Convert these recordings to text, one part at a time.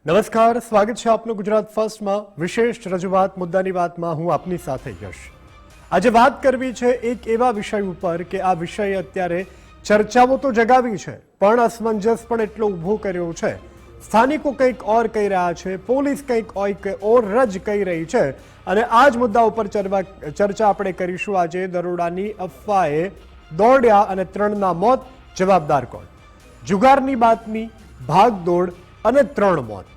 નમસ્કાર, સ્વાગત છે આપનું ગુજરાત ફર્સ્ટમાં વિશેષ રજૂઆત મુદ્દાની વાતમાં હું આપની સાથે યશ। આજે વાત કરવી છે એક એવા વિષય ઉપર કે આ વિષય અત્યારે ચર્ચાઓ તો જગાવી છે પણ અસમંજસ પણ એટલો ઊભો કર્યો છે। સ્થાનિકો કંઈક ઓર કહી રહ્યા છે, પોલીસ કંઈક ઓર જ કહી રહી છે અને આ જ મુદ્દા ઉપર ચર્ચા આપણે કરીશું। આજે દરોડાની અફવાએ દોડ્યા અને 3ના મોત, જવાબદાર કોણ? જુગારની બાતમી, ભાગદોડ અને 3 મોત।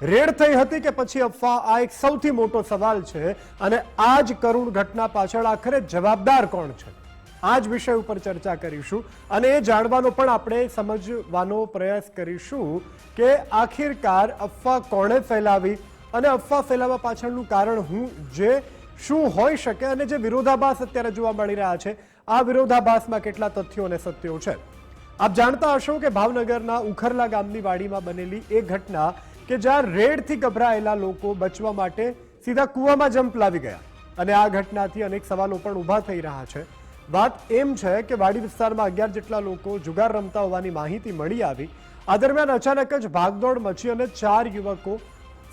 રેડ થઈ હતી કે પછી અફવા? આ એક સૌથી મોટો સવાલ છે અને આ જ કરુણ ઘટના પાછળ આખરે જવાબદાર કોણ છે? આ જ વિષય ઉપર ચર્ચા કરીશું અને એ જાણવાનો પણ આપણે સમજવાનો પ્રયાસ કરીશું કે આખિરકાર અફવા કોણે ફેલાવી અને અફવા ફેલાવવા પાછળનું કારણ શું હોઈ શકે અને જે વિરોધાભાસ અત્યારે જોવા મળી રહ્યા છે આ વિરોધાભાસમાં કેટલા તથ્યો અને સત્યો છે। આપ જાણતા હશો કે ભાવનગરના ઉખરલા ગામની વાડીમાં બનેલી એ ઘટના કે જ્યાં રેડથી ગભરાયેલા લોકો બચવા માટે સીધા કૂવામાં જમ્પ લાવી ગયા અને આ ઘટનાથી અનેક સવાલો પણ ઊભા થઈ રહ્યા છે। વાત એમ છે કે વાડી વિસ્તારમાં 11 જેટલા લોકો જુગાર રમતા હોવાની માહિતી મળી આવી। આ દરમિયાન અચાનક જ ભાગદોડ મચી અને 4 યુવકો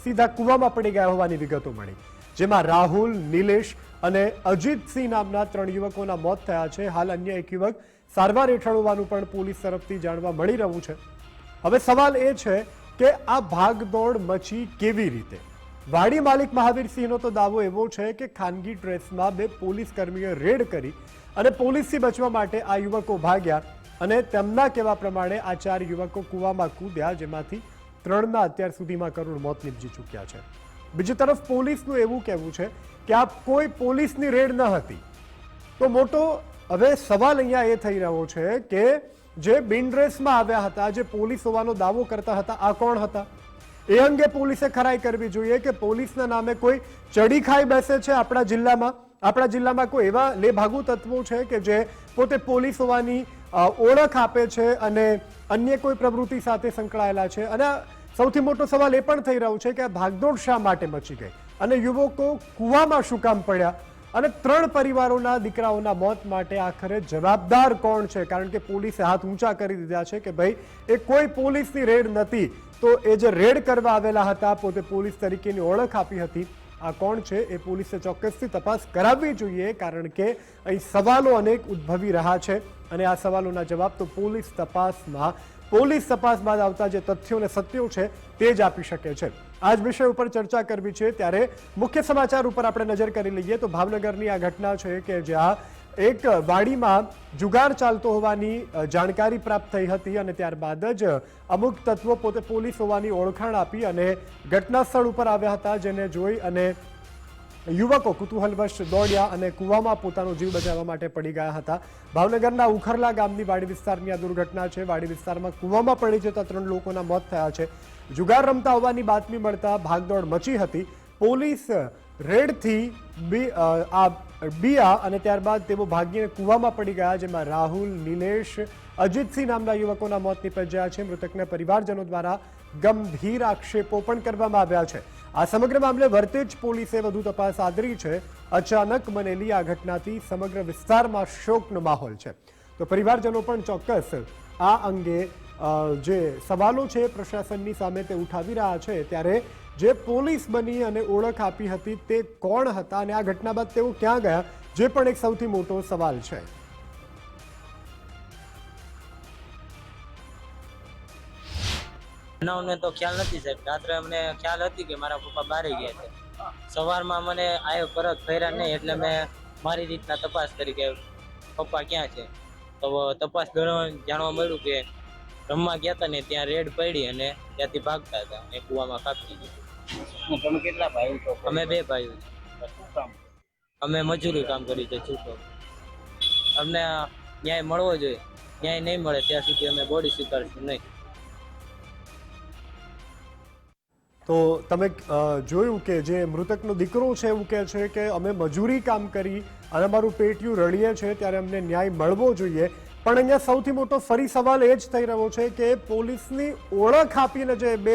સીધા કૂવામાં પડી ગયા હોવાની વિગતો મળી, જેમાં રાહુલ, નિલેશ અને અજીતસિંહ નામના 3 યુવકોના મોત થયા છે। હાલ અન્ય એક યુવક સારવાર હેઠળ હોવાનું પણ પોલીસ તરફથી જાણવા મળી રહ્યું છે। હવે સવાલ એ છે કે આ ભાગદોડ મચી કેવી રીતે? વાડી માલિક મહાવીરસિંહનો તો દાવો એવો છે કે ખાનગી ડ્રેસમાં 2 પોલીસ કર્મીઓએ રેડ કરી અને પોલીસથી બચવા માટે આ યુવકો ભાગ્યા અને તેમના કહેવા પ્રમાણે આ 4 યુવકો કૂવામાં કૂદ્યા, જેમાંથી 3ના અત્યાર સુધીમાં કરુણ મોત નીપજી ચૂક્યા છે। બીજી તરફ પોલીસનું એવું કહેવું છે કે આ કોઈ પોલીસની રેડ ન હતી। તો મોટો હવે સવાલ અહીંયા એ થઈ રહ્યો છે કે જે બિન ડ્રેસમાં આવ્યા હતા, જે પોલીસ હોવાનો દાવો કરતા હતા, આ કોણ હતા? એ અંગે પોલીસે ખરાઈ કરવી જોઈએ કે પોલીસના નામે કોઈ ચડી ખાઈ બેસે છે આપણા જિલ્લામાં કોઈ એવા લેભાગુ તત્વો છે કે જે પોતે પોલીસ હોવાની ઓળખ આપે છે અને અન્ય કોઈ પ્રવૃત્તિ સાથે સંકળાયેલા છે। અને સૌથી મોટો સવાલ એ પણ થઈ રહ્યો છે કે આ ભાગદોડ શા માટે મચી ગઈ અને યુવકો કૂવામાં શું કામ પડ્યા અને 3 પરિવારોના દીકરાઓના મોત માટે આખરે જવાબદાર કોણ છે? કારણ કે પોલીસે હાથ ઊંચા કરી દીધા છે કે ભાઈ એ કોઈ પોલીસની રેડ નથી, તો એ જે રેડ કરવા આવેલા હતા, પોતે પોલીસ તરીકેની ઓળખ આપી હતી, આ કોણ છે? એ પોલીસે ચોક્કસથી તપાસ કરાવવી જોઈએ, કારણ કે અહીં સવાલો અનેક ઉદ્ભવી રહ્યા છે અને આ સવાલોના જવાબ તો પોલીસ તપાસ બાદ આવતા જે તથ્યો અને સત્યો છે તે જ આપી શકે છે। આ જ વિષય ઉપર ચર્ચા કરવી છે ત્યારે મુખ્ય સમાચાર ઉપર આપણે નજર કરી લઈએ તો ભાવનગરની આ ઘટના છે કે જ્યાં એક વાડીમાં જુગાર ચાલતો હોવાની જાણકારી પ્રાપ્ત થઈ હતી અને ત્યારબાદ જ અમુક તત્વો પોતે પોલીસ હોવાની ઓળખાણ આપી અને ઘટના સ્થળ ઉપર આવ્યા હતા, જેને જોઈ અને યુવકો કુતૂહલવશ દોડ્યા અને કૂવામાં પોતાનો જીવ બચાવવા માટે પડી ગયા હતા। ભાવનગરના ઉખરલા ગામની વાડી વિસ્તારની આ દુર્ઘટના છે। વાડી વિસ્તારમાં કૂવામાં પડી જતા 3 લોકોના મોત થયા છે। જુગાર રમતા હોવાની બાતમી મળતા ભાગદોડ મચી હતી। પોલીસ રેડથી બીયા અને ત્યારબાદ તેઓ ભાગીને કૂવામાં પડી ગયા, જેમાં રાહુલ, નિલેશ, અજીતસિંહ નામના યુવકોના મોત નીપજ્યા છે। મૃતકના પરિવારજનો દ્વારા ગંભીર આક્ષેપો પણ કરવામાં આવ્યા છે। આ સમગ્ર મામલે વરતેજ પોલીસે વધુ તપાસ આદરી છે। અચાનક બનેલી આ ઘટનાથી સમગ્ર વિસ્તારમાં શોકનો માહોલ છે, તો પરિવારજનો પણ ચોક્કસ આ અંગે જે સવાલો છે પ્રશાસનની સામે તે ઉઠાવી રહ્યા છે। ત્યારે જે પોલીસ બની અને ઓળખ આપી હતી તે કોણ હતા અને આ ઘટના બાદ તેઓ ક્યાં ગયા, જે પણ એક સૌથી મોટો સવાલ છે। બનાવને તો ખ્યાલ નથી સાહેબ। રાત્રે અમને ખ્યાલ હતી કે મારા પપ્પા બહાર ગયા છે। સવારમાં મને આયો પરત ફેર્યા નહીં, એટલે મેં મારી રીતના તપાસ કરી કે પપ્પા ક્યાં છે। તો તપાસ દરમિયાન જાણવા મળ્યું કે રમવા ગયા હતા ને ત્યાં રેડ પડી અને ત્યાંથી ભાગતા હતા એ કૂવામાં કાપી દીધું। તમે કેટલા ભાઈઓ છો? અમે 2 ભાઈઓ છીએ। અમે મજૂરી કામ કરી છે છૂટો। અમને ન્યાય મળવો જોઈએ, ન્યાય નહીં મળે ત્યાં સુધી અમે બોડી સ્વીકારશું નહીં। તો તમે જોયું કે જે મૃતકનો દીકરો છે એવું કહે છે કે અમે મજૂરી કામ કરી અને અમારું પેટિયું રળીએ છે ત્યારે અમને ન્યાય મળવો જોઈએ। પણ અહીંયા સૌથી મોટો ફરી સવાલ એ જ થઈ રહ્યો છે કે પોલીસની ઓળખ આપીને જે બે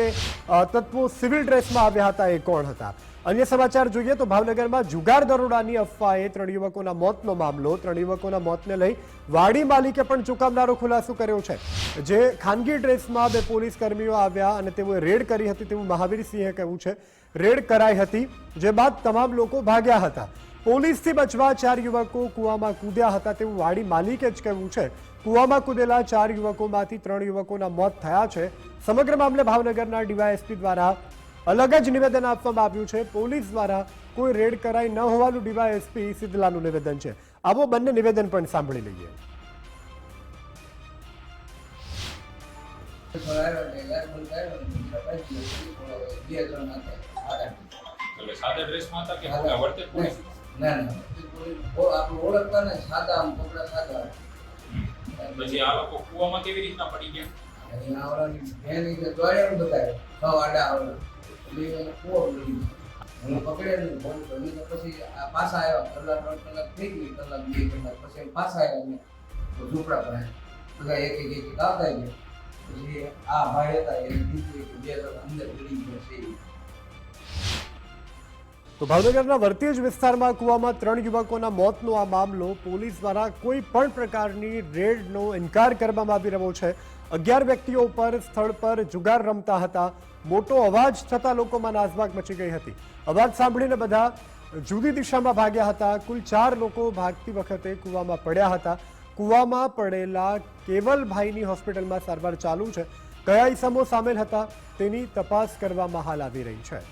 તત્વો સિવિલ ડ્રેસમાં આવ્યા હતા એ કોણ હતા? અન્ય સમાચાર જોઈએ તો ભાવનગરમાં જુગાર દરોડાની અફવાએ 3 યુવકોના મોતનો મામલો. 3 યુવકોના મોતને લઈ વાડી માલિકે પણ ચોંકાવનારો ખુલાસો કર્યો છે. જે ખાનગી ડ્રેસમાં બે પોલીસ કર્મીઓ આવ્યા અને તેઓએ રેડ કરી હતી તેવું મહાવીરસિંહે કહ્યું છે. રેડ કરાઈ હતી, જે બાદ તમામ લોકો ભાગ્યા હતા. પોલીસથી બચવા 4 યુવકો કૂવામાં કૂદ્યા હતા તેવું વાડી માલિકે જ કહ્યું છે. કૂવામાં કૂદેલા 4 યુવકોમાંથી 3 યુવકોના મોત થયા છે. સમગ્ર મામલે ભાવનગરના ડીવાયએસપી દ્વારા અલગ જ નિવેદન આપવામાં આવ્યું છે. પોલીસ દ્વારા કોઈ રેડ કરાઈ ન હોવાનું ડીવાયએસપી સિદ્ધલાનું નિવેદન છે. આવો બંને નિવેદન પણ સાંભળી લઈએ. સાદા ડ્રેસમાં હતા કે વર્તે પોલીસ? ના આપણે ઓળખતા ને સાદા આમ કપડા સાદા. પછી આ લોકો કૂવામાં કેવી રીતના પડી ગયા? અને આવવાની બેન રીતે દોડ્યા બતાવે છ આડા આવડા એટલે એને કૂવો પડી ગયો. પકડે નહીં ફોન કરી પછી આ પાછા આવ્યા કલાક 2 કલાક થઈ ગઈ, કલાક 2 કલાક પછી પાછા આવ્યા ને તો ઝૂંપડા પર બધા એક આવતા ગયા. પછી આ ભાઈ હતા એ દીકરી કે 2 કલાક અંદર પડી ગયા છે. તો ભાવનગરના વર્તેજ વિસ્તારમાં કૂવામાં 3 યુવકોના મોતનો આ મામલો. પોલીસ દ્વારા કોઈ પણ પ્રકારની રેડનો ઇનકાર કરવામાં આવી રહ્યો છે. 11 વ્યક્તિઓ ઉપર સ્થળ પર જુગાર રમતા હતા. મોટો અવાજ થતાં લોકોમાં નાસભાગ મચી ગઈ હતી. અવાજ સાંભળીને બધા જુદી દિશામાં ભાગ્યા હતા. કુલ 4 લોકો ભાગતી વખતે કૂવામાં પડ્યા હતા. કૂવામાં પડેલા કેવલભાઈની હોસ્પિટલમાં સારવાર ચાલુ છે. કયા ઇસમો સામેલ હતા તેની તપાસ કરવામાં હાલ આવી રહી છે.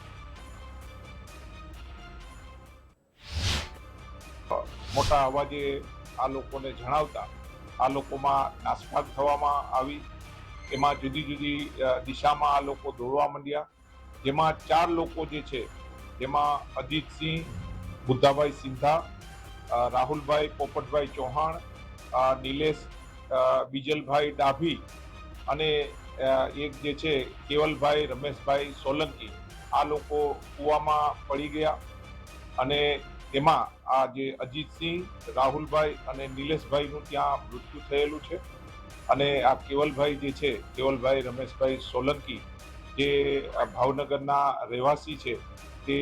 મોટા અવાજે આ લોકોને જણાવતા આ લોકોમાં નાસભાગ થવામાં આવી. એમાં જુદી જુદી દિશામાં આ લોકો દોડવા માંડ્યા. જેમાં 4 લોકો જે છે જેમાં અજીતસિંહ, બુદ્ધાભાઈ સિંધા, રાહુલભાઈ પોપટભાઈ ચૌહાણ, નિલેશ બીજલભાઈ ડાભી અને એક જે છે કેવલભાઈ રમેશભાઈ સોલંકી, આ લોકો કૂવામાં પડી ગયા. અને એમાં આ જે અજીતસિંહ, રાહુલભાઈ અને નિલેશભાઈનું ત્યાં મૃત્યુ થયેલું છે. અને આ કેવલભાઈ જે છે, કેવલભાઈ રમેશભાઈ સોલંકી, જે ભાવનગરના રહેવાસી છે, તે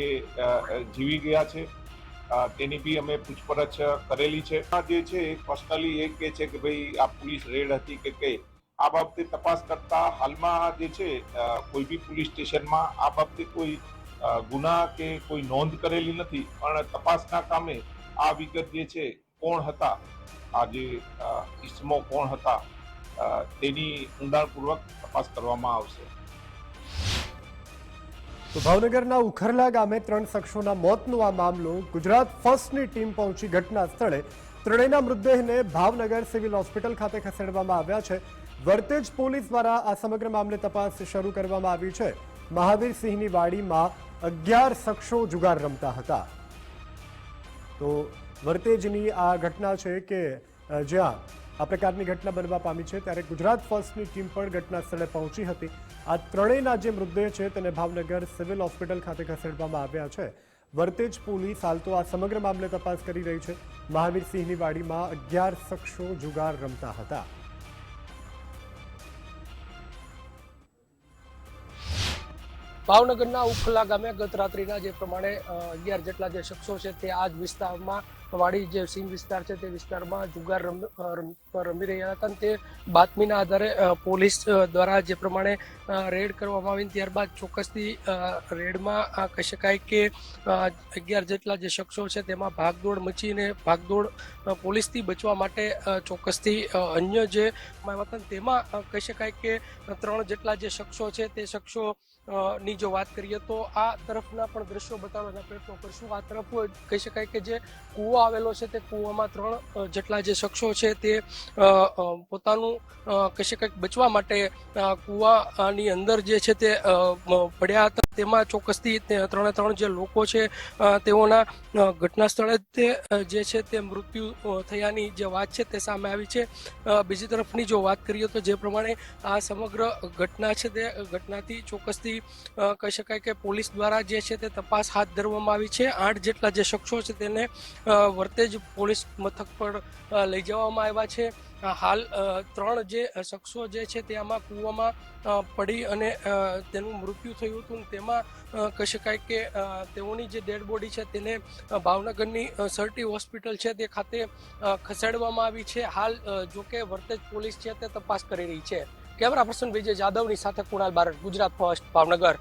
જીવી ગયા છે. તેની બી અમે પૂછપરછ કરેલી છે. જે છે પર્સનલી એ કહે છે કે ભાઈ આ પોલીસ રેડ હતી કે કઈ, આ બાબતે તપાસ કરતા હાલમાં જે છે કોઈ બી પોલીસ સ્ટેશનમાં આ બાબતે કોઈ ગુના કે કોઈ નોંધ કરેલી નથી. પણ તપાસના કામે આ વિગત જે છે કોણ હતા, આ જે ઇસમો કોણ હતા તેની ઊંડાણપૂર્વક તપાસ કરવામાં આવશે. તો ભાવનગરના ઉખરલા ગામે 3 શખ્સોના મોતનો આ મામલો. ગુજરાત ફર્સ્ટની ટીમ પહોંચી ઘટના સ્થળે. ત્રણેયના મૃતદેહને ભાવનગર સિવિલ હોસ્પિટલ ખાતે ખસેડવામાં આવ્યા છે. વર્તેજ પોલીસ દ્વારા આ સમગ્ર મામલે તપાસ શરૂ કરવામાં આવી છે. મહાવીરસિંહની વાડીમાં 11 શખ્સો જુગાર રમતા હતા. તો વર્તેજની આ ઘટના છે કે જ્યાં આ પ્રકારની ઘટના બનવા પામી છે, ત્યારે ગુજરાત ફર્સ્ટની ટીમ પણ ઘટના સ્થળે પહોંચી હતી. આ ત્રણેયના જે મૃતદેહ છે તેને ભાવનગર સિવિલ હોસ્પિટલ ખાતે ખસેડવામાં આવ્યા છે. વર્તેજ પોલીસ હાલ તો આ સમગ્ર મામલે તપાસ કરી રહી છે. મહાવીરસિંહની વાડીમાં 11 શખ્સો જુગાર રમતા હતા. ભાવનગરના ઉખલા ગામે ગત રાત્રિના જે પ્રમાણે 11 જેટલા જે શખ્સો છે તે આ જ વિસ્તારમાં વાડી જે સીમ વિસ્તાર છે તે વિસ્તારમાં જુગાર રમી રહ્યા હતા. તે બાતમીના આધારે પોલીસ દ્વારા જે પ્રમાણે રેડ કરવામાં આવી, ત્યારબાદ ચોક્કસથી રેડમાં કહી શકાય કે 11 જેટલા જે શખ્સો છે તેમાં ભાગદોડ મચીને ભાગદોડ પોલીસથી બચવા માટે ચોક્કસથી અન્ય જે તેમાં કહી શકાય કે 3 જેટલા જે શખ્સો છે તે શખ્સો ની જો વાત કરીએ તો આ તરફના પણ દ્રશ્યો બતાવવાના પ્રયત્નો કરશું. આ તરફ કહી શકાય કે જે કૂવો આવેલો છે તે કૂવામાં 3 જેટલા જે શખ્સો છે તે પોતાનું કહી શકાય બચવા માટે કૂવાની અંદર જે છે તે પડ્યા હતા. તેમાં ચોક્કસથી 3 જે લોકો છે તેઓના ઘટના સ્થળે જે છે તે મૃત્યુ થયાની જે વાત છે તે સામે આવી છે. બીજી તરફની જો વાત કરીએ તો જે પ્રમાણે આ સમગ્ર ઘટના છે તે ઘટનાથી ચોક્કસથી કહી શકાય કે પોલીસ દ્વારા જે છે તે તપાસ હાથ ધરવામાં આવી છે. 8 જેટલા જે શખ્સો છે તેને વર્તેજ પોલીસ મથક પર લઈ જવામાં આવ્યા છે. હાલ 3 જે શખ્સો જે છે તે આમાં કૂવામાં પડી અને તેનું મૃત્યુ થયું હતું. તેમાં કહી શકાય કે તેઓની જે ડેડ બોડી છે તેને ભાવનગરની સરટી હોસ્પિટલ છે તે ખાતે ખસેડવામાં આવી છે. હાલ જોકે વર્તેજ પોલીસ છે તે તપાસ કરી રહી છે. કેમેરા પર્સન વિજય જાદવની સાથે કુણાલ બારડ, ગુજરાત ફર્સ્ટ, ભાવનગર.